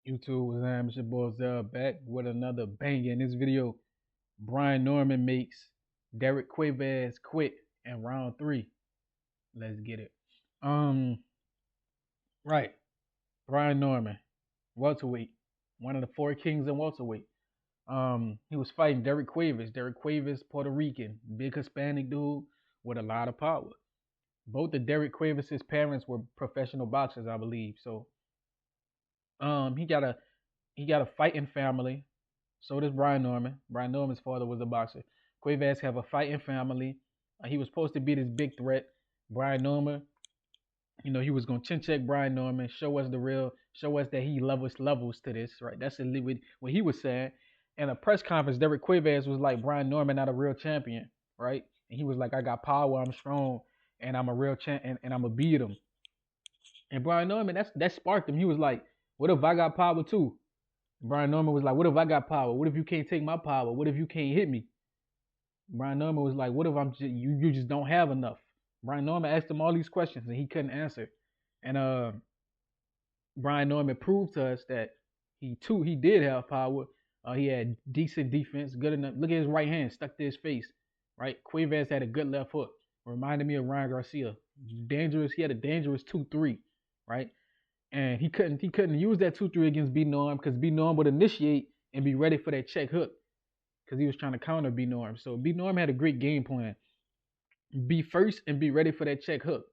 YouTube was It's your boy Zell back with another banger. In this video, Brian Norman makes Derek Cuevas quit in round three. Let's get it. Um, right. Brian Norman, welterweight, one of the four kings in welterweight. He was fighting Derek Cuevas. Derek Cuevas, Puerto Rican, big Hispanic dude with a lot of power. Both of Derek Cuevas' parents were professional boxers, I believe. So, he got a fighting family. So does Brian Norman. Brian Norman's father was a boxer. Cuevas have a fighting family. He was supposed to be this big threat. Brian Norman, he was gonna chin check Brian Norman, show us that he levels to this, right? That's what he was saying. In a press conference, Derek Cuevas was like, Brian Norman not a real champion, right? And he was like, I got power, I'm strong, and I'm a real champ, and I'm gonna beat him. And Brian Norman, that sparked him. He was like, what if I got power too? Brian Norman was like, what if I got power? What if you can't take my power? What if you can't hit me? Brian Norman was like, what if you just don't have enough? Brian Norman asked him all these questions and he couldn't answer. And Brian Norman proved to us that he did have power. He had decent defense, good enough. Look at his right hand stuck to his face. Right? Cuevas had a good left hook. Reminded me of Ryan Garcia. Dangerous. He had a dangerous 2-3. Right? And he couldn't use that 2-3 against B Norm because B Norm would initiate and be ready for that check hook because he was trying to counter B Norm. So B Norm had a great game plan. Be first and be ready for that check hook,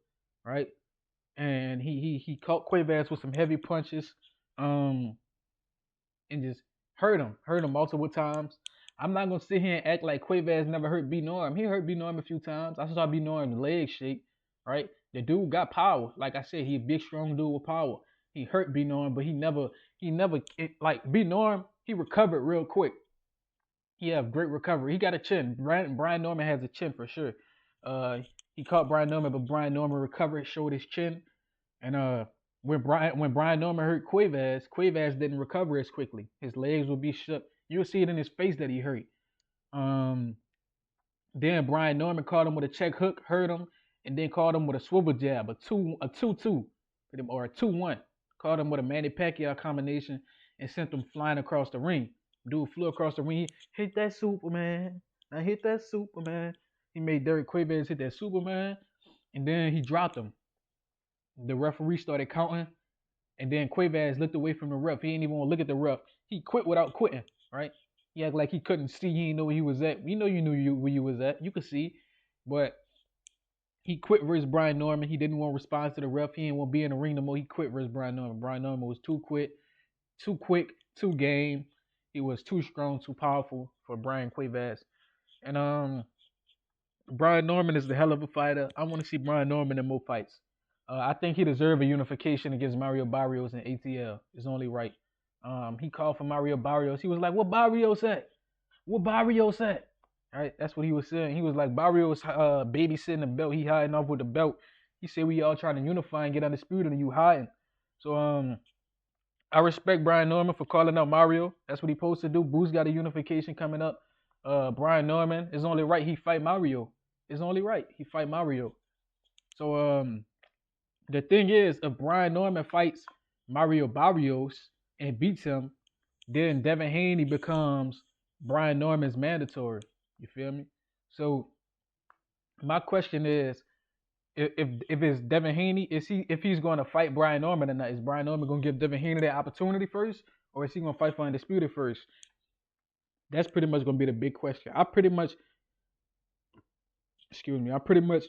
right? And he caught Cuevas with some heavy punches, um, and just hurt him multiple times. I'm not gonna sit here and act like Cuevas never hurt B Norm. He hurt B Norm a few times. I saw B Norm's leg shake, right? The dude got power. Like I said, he a big strong dude with power. He hurt B Norm, but like B Norm, he recovered real quick. He have great recovery. He got a chin. Brian Norman has a chin for sure. Uh, he caught Brian Norman, but Brian Norman recovered, showed his chin. And when Brian Norman hurt Cuevas, Cuevas didn't recover as quickly. His legs would be shook. You'll see it in his face that he hurt. Um, then Brian Norman caught him with a check hook, hurt him, and then caught him with a swivel jab, a 2-2, or a 2-1. Caught him with a Manny Pacquiao combination and sent him flying across the ring. Dude flew across the ring. He hit that Superman. I hit that Superman. He made Derek Cuevas hit that Superman, and then he dropped him. The referee started counting, and then Cuevas looked away from the ref. He didn't even want to look at the ref. He quit without quitting, right? He acted like he couldn't see. He didn't know where he was at. You knew where you was at. You could see, but he quit versus Brian Norman. He didn't want to respond to the ref. He didn't want to be in the ring no more. He quit versus Brian Norman. Brian Norman was too quick, too game. He was too strong, too powerful for Brian Cuevas. And Brian Norman is the hell of a fighter. I want to see Brian Norman in more fights. I think he deserves a unification against Mario Barrios in ATL. It's only right. He called for Mario Barrios. He was like, "What Barrios at? What Barrios at?" All right, that's what he was saying. He was like, Barrios babysitting the belt. He hiding off with the belt. He said we all trying to unify and get undisputed, and you hiding. So I respect Brian Norman for calling out Mario. That's what he supposed to do. Boo's got a unification coming up. Brian Norman is only right he fight Mario. It's only right he fight Mario. So the thing is, if Brian Norman fights Mario Barrios and beats him, then Devin Haney becomes Brian Norman's mandatory. You feel me? So my question is, if it's Devin Haney, if he's going to fight Brian Norman or not? Is Brian Norman going to give Devin Haney that opportunity first, or is he going to fight for undisputed first? That's pretty much going to be the big question. Excuse me, I'm pretty much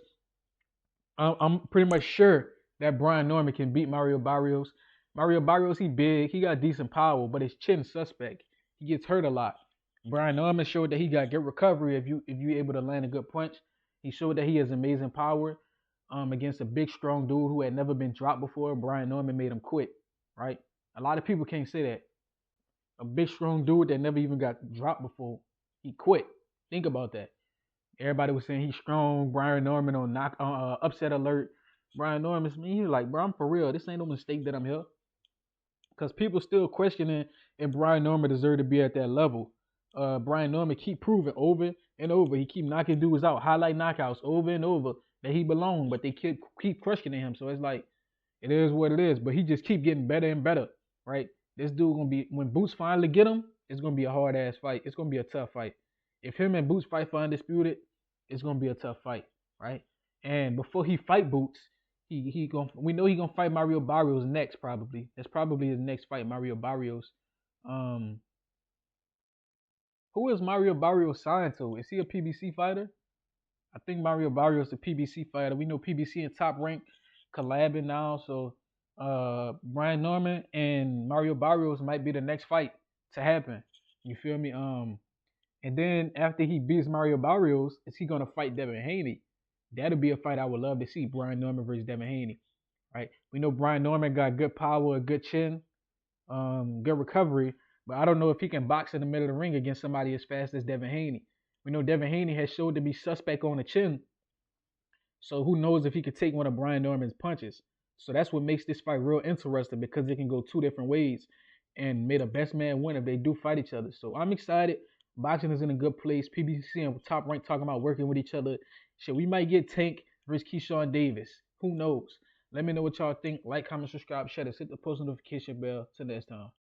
sure that Brian Norman can beat Mario Barrios. Mario Barrios, he big, he got decent power, but his chin suspect. He gets hurt a lot. Brian Norman showed that he got good recovery if you able to land a good punch. He showed that he has amazing power. Against a big strong dude who had never been dropped before, Brian Norman made him quit. Right? A lot of people can't say that. A big strong dude that never even got dropped before, he quit. Think about that. Everybody was saying he's strong. Brian Norman on upset alert. Brian Norman's me. He's like, bro, I'm for real. This ain't no mistake that I'm here. Because people still questioning if Brian Norman deserve to be at that level. Brian Norman keep proving over and over. He keep knocking dudes out, highlight knockouts over and over that he belong, but they keep questioning him. So it's like, it is what it is. But he just keep getting better and better, right? This dude gonna be when Boots finally get him. It's gonna be a hard ass fight. It's gonna be a tough fight. If him and Boots fight for undisputed, it's gonna be a tough fight, right? And before he fight Boots, he gonna we know he gonna fight Mario Barrios next probably. That's probably his next fight, Mario Barrios. Um, who is Mario Barrios signed to? Is he a PBC fighter? I think Mario Barrios is a PBC fighter. We know PBC and Top Rank collabing now, so Brian Norman and Mario Barrios might be the next fight to happen. You feel me? And then after he beats Mario Barrios, is he gonna fight Devin Haney? That'll be a fight I would love to see. Brian Norman versus Devin Haney. Right? We know Brian Norman got good power, a good chin, good recovery, but I don't know if he can box in the middle of the ring against somebody as fast as Devin Haney. We know Devin Haney has showed to be suspect on the chin, so who knows if he could take one of Brian Norman's punches. So that's what makes this fight real interesting because it can go two different ways and may the best man win if they do fight each other. So I'm excited. Boxing is in a good place. PBC and Top Rank talking about working with each other. Shit, we might get Tank versus Keyshawn Davis. Who knows? Let me know what y'all think. Like, comment, subscribe, share this. Hit the post notification bell. Till next time.